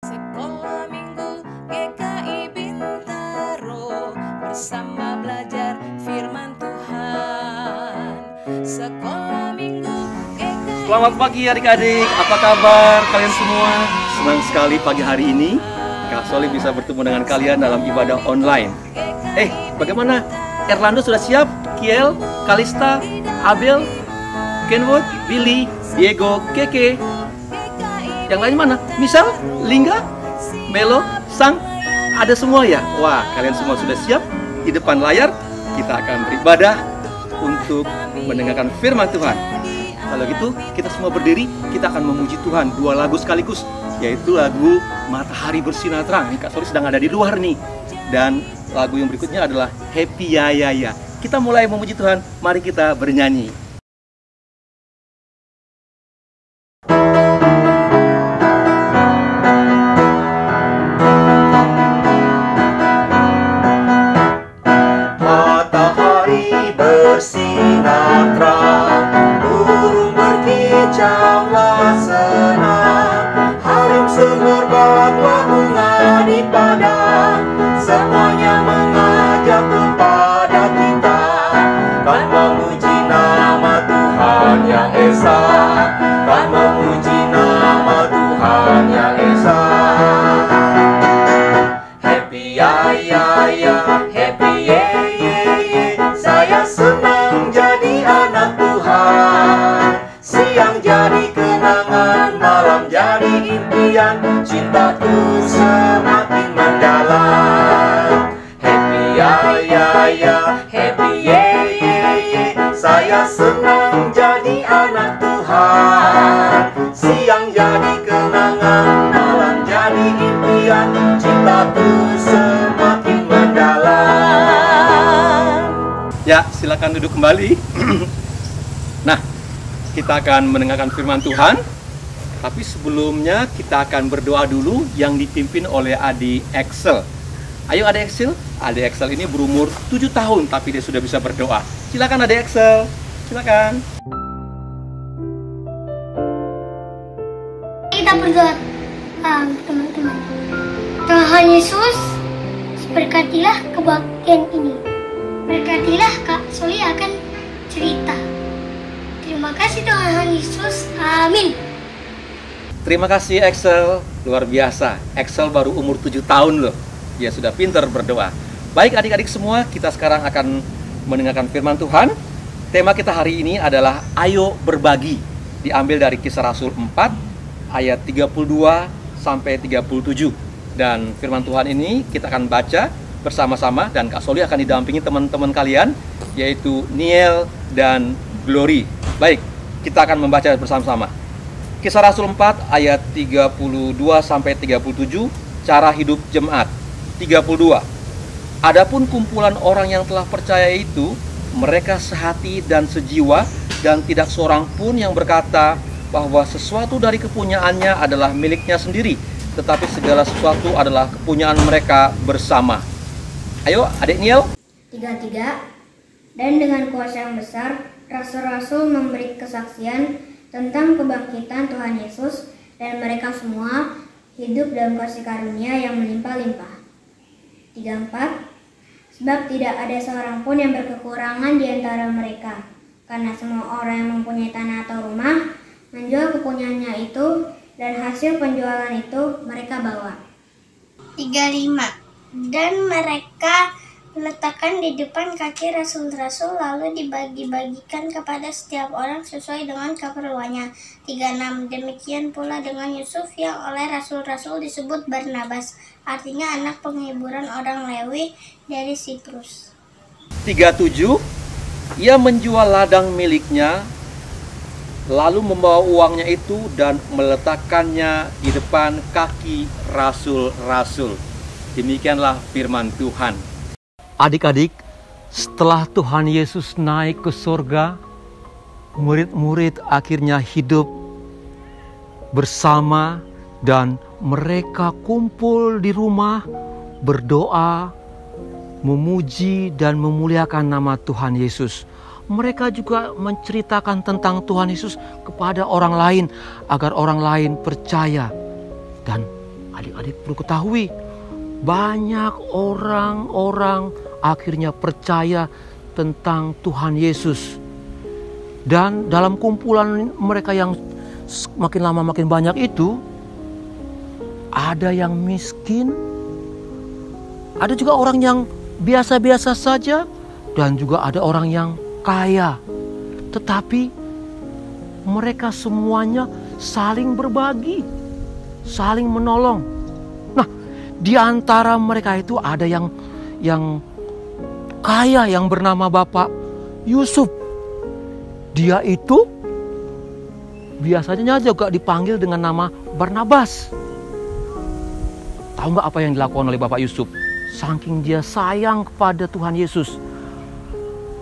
Sekolah Minggu GKI Bintaro bersama belajar firman Tuhan. Sekolah Minggu GKI. Selamat pagi adik-adik, apa kabar kalian semua? Senang sekali pagi hari ini Kak Soli bisa bertemu dengan kalian dalam ibadah online. Bagaimana? Erlando sudah siap? Kiel, Kalista, Abel, Kenwood, Billy, Diego, Keke. Yang lain mana? Misal, Lingga, Melo, Sang, ada semua ya? Wah, kalian semua sudah siap? Di depan layar, kita akan beribadah untuk mendengarkan firman Tuhan. Kalau gitu, kita semua berdiri, kita akan memuji Tuhan. Dua lagu sekaligus, yaitu lagu Matahari Bersinar Terang. Kak Soli sedang ada di luar nih. Dan lagu yang berikutnya adalah Happy Ya Ya Ya. Kita mulai memuji Tuhan, mari kita bernyanyi. Bersinar terang, burung berkicaulah senang, harum semerbak bunga di padang, semuanya mengajak kepada kita, kan memuji nama Tuhan yang esa, kan memuji nama Tuhan yang esa. Happy ya ya ya, happy ye ye ye, saya senang jadi anak Tuhan. Siang jadi kenangan, malam jadi impian, cintaku semakin mendalam. Happy ya ya ya, happy ye ye ye, saya senang jadi anak Tuhan. Siang jadi kenangan, malam jadi impian, cintaku semakin mendalam. Ya, silakan duduk kembali. Nah, kita akan mendengarkan firman Tuhan. Tapi sebelumnya kita akan berdoa dulu yang dipimpin oleh Adik Excel. Ayo Adik Excel. Adik Excel ini berumur 7 tahun tapi dia sudah bisa berdoa. Silakan Adik Excel. Silakan. Kita berdoa, teman-teman. Tuhan Yesus, berkatilah kebaktian ini. Berkatilah Kak Soli akan cerita. Terima kasih Tuhan Yesus. Amin. Terima kasih Excel. Luar biasa. Excel baru umur 7 tahun loh. Dia sudah pintar berdoa. Baik adik-adik semua, kita sekarang akan mendengarkan firman Tuhan. Tema kita hari ini adalah Ayo Berbagi. Diambil dari Kisah Rasul 4 ayat 32 sampai 37. Dan firman Tuhan ini kita akan baca bersama-sama dan Kak Soli akan didampingi teman-teman kalian, yaitu Niel dan Glory. Baik, kita akan membaca bersama-sama. Kisah Rasul 4 ayat 32 sampai 37, cara hidup jemaat. 32. Adapun kumpulan orang yang telah percaya itu, mereka sehati dan sejiwa, dan tidak seorang pun yang berkata bahwa sesuatu dari kepunyaannya adalah miliknya sendiri, tetapi segala sesuatu adalah kepunyaan mereka bersama. Ayo, Adik Niel. 33. Dan dengan kuasa yang besar, rasul-rasul memberi kesaksian tentang kebangkitan Tuhan Yesus, dan mereka semua hidup dalam kasih karunia yang melimpah-limpah. 34. Sebab tidak ada seorang pun yang berkekurangan di antara mereka, karena semua orang yang mempunyai tanah atau rumah menjual kepunyaannya itu, dan hasil penjualan itu mereka bawa. 35. Dan mereka letakkan di depan kaki rasul-rasul, lalu dibagi-bagikan kepada setiap orang sesuai dengan keperluannya. 36. Demikian pula dengan Yusuf yang oleh rasul-rasul disebut Barnabas, artinya anak penghiburan orang Lewi dari Siprus. 37. Ia menjual ladang miliknya, lalu membawa uangnya itu dan meletakkannya di depan kaki rasul-rasul. Demikianlah firman Tuhan. Adik-adik, setelah Tuhan Yesus naik ke surga, murid-murid akhirnya hidup bersama dan mereka kumpul di rumah, berdoa, memuji dan memuliakan nama Tuhan Yesus. Mereka juga menceritakan tentang Tuhan Yesus kepada orang lain agar orang lain percaya. Dan Adik-adik perlu ketahui, banyak orang-orang akhirnya percaya tentang Tuhan Yesus. Dan dalam kumpulan mereka yang makin lama makin banyak itu, ada yang miskin, ada juga orang yang biasa-biasa saja, dan juga ada orang yang kaya. Tetapi mereka semuanya saling berbagi, saling menolong. Nah, di antara mereka itu ada yang kaya yang bernama Bapak Yusuf. Dia itu biasanya juga dipanggil dengan nama Barnabas. Tahu nggak apa yang dilakukan oleh Bapak Yusuf? Saking dia sayang kepada Tuhan Yesus,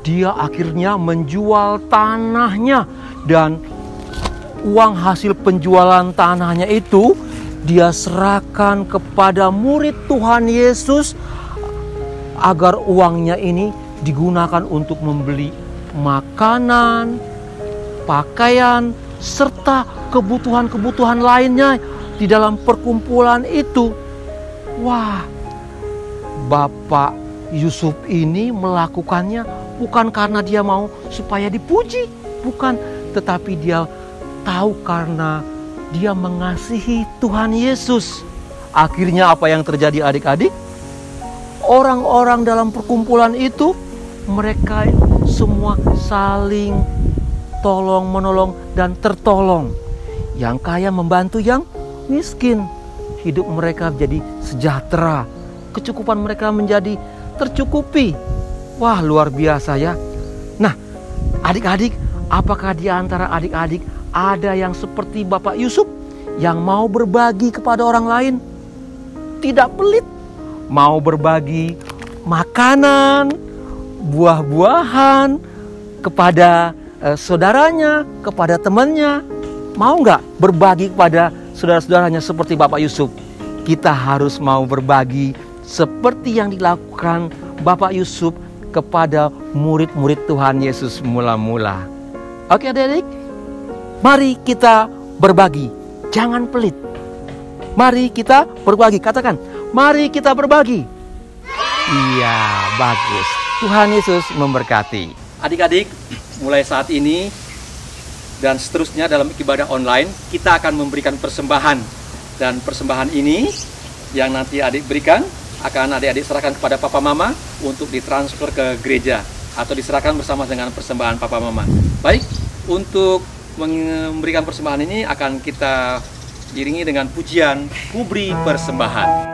dia akhirnya menjual tanahnya, dan uang hasil penjualan tanahnya itu dia serahkan kepada murid Tuhan Yesus agar uangnya ini digunakan untuk membeli makanan, pakaian, serta kebutuhan-kebutuhan lainnya di dalam perkumpulan itu. Wah, Bapak Yusuf ini melakukannya bukan karena dia mau supaya dipuji, bukan, tetapi dia tahu karena dia mengasihi Tuhan Yesus. Akhirnya apa yang terjadi adik-adik? Orang-orang dalam perkumpulan itu, mereka semua saling tolong menolong dan tertolong. Yang kaya membantu yang miskin. Hidup mereka menjadi sejahtera. Kecukupan mereka menjadi tercukupi. Wah, luar biasa ya. Nah, adik-adik, apakah di antara adik-adik ada yang seperti Bapak Yusuf yang mau berbagi kepada orang lain? Tidak pelit. Mau berbagi makanan, buah-buahan kepada saudaranya, kepada temannya. Mau nggak berbagi kepada saudara-saudaranya seperti Bapak Yusuf? Kita harus mau berbagi seperti yang dilakukan Bapak Yusuf kepada murid-murid Tuhan Yesus mula-mula. Oke adik-adik, mari kita berbagi. Jangan pelit. Mari kita berbagi. Katakan, mari kita berbagi. Iya, bagus. Tuhan Yesus memberkati. Adik-adik, mulai saat ini dan seterusnya dalam ibadah online, kita akan memberikan persembahan. Dan persembahan ini yang nanti adik berikan akan adik-adik serahkan kepada Papa Mama untuk ditransfer ke gereja atau diserahkan bersama dengan persembahan Papa Mama. Baik, untuk memberikan persembahan ini akan kita iringi dengan pujian Ku Beri Persembahan.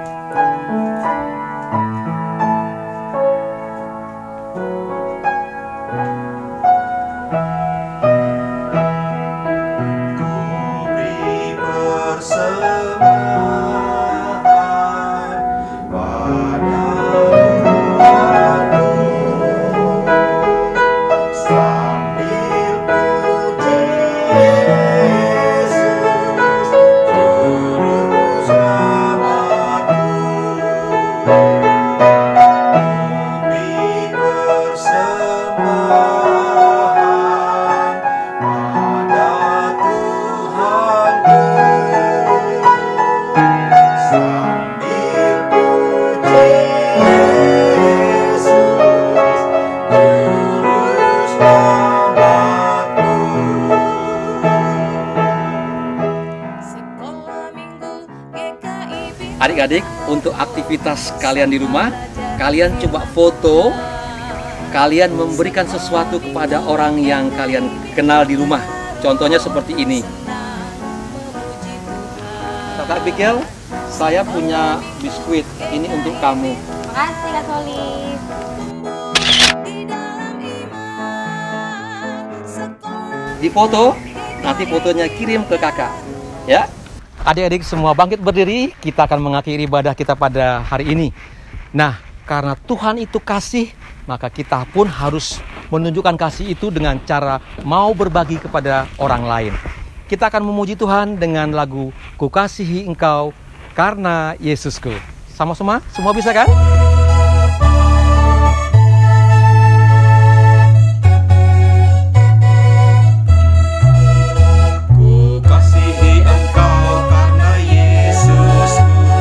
Adik-adik, untuk aktivitas kalian di rumah, kalian coba foto, kalian memberikan sesuatu kepada orang yang kalian kenal di rumah. Contohnya seperti ini. Kakak Bigel, saya punya biskuit, ini untuk kamu. Makasih Kak Soli. Di foto, nanti fotonya kirim ke kakak, ya. Adik-adik semua bangkit berdiri, kita akan mengakhiri ibadah kita pada hari ini. Nah, karena Tuhan itu kasih, maka kita pun harus menunjukkan kasih itu dengan cara mau berbagi kepada orang lain. Kita akan memuji Tuhan dengan lagu Ku Kasihi Engkau Karena Yesusku. Sama-sama, semua bisa kan? Ku kasihi Engkau karena Yesusku.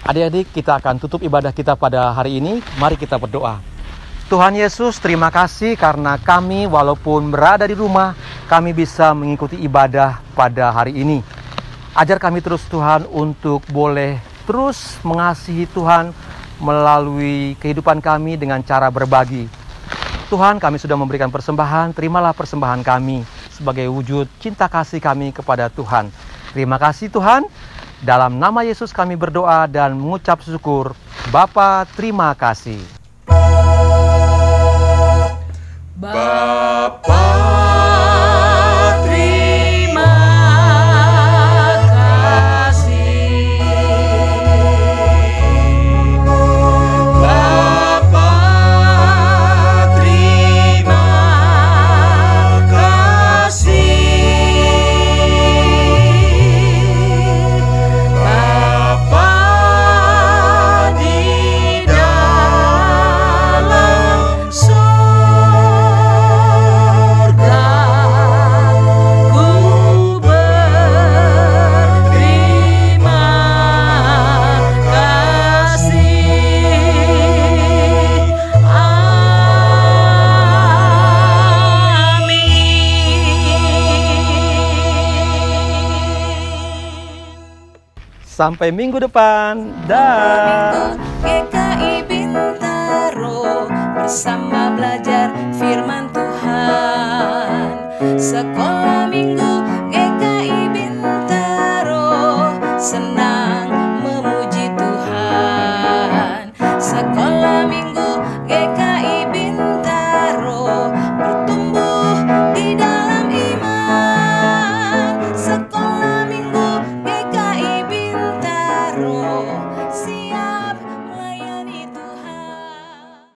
Adik-adik, kita akan tutup ibadah kita pada hari ini. Mari kita berdoa. Tuhan Yesus, terima kasih karena kami walaupun berada di rumah, kami bisa mengikuti ibadah pada hari ini. Ajar kami terus Tuhan untuk boleh terus mengasihi Tuhan melalui kehidupan kami dengan cara berbagi. Tuhan, kami sudah memberikan persembahan, terimalah persembahan kami sebagai wujud cinta kasih kami kepada Tuhan. Terima kasih Tuhan, dalam nama Yesus kami berdoa dan mengucap syukur. Bapa, terima kasih. Bapa, terima kasih. Bapa, terima kasih. Bapa di dalam surga, ku berterima kasih. Amin. Sampai minggu depan. Dah. GKI Bintaro bersama belajar firman Tuhan. Sekolah minggu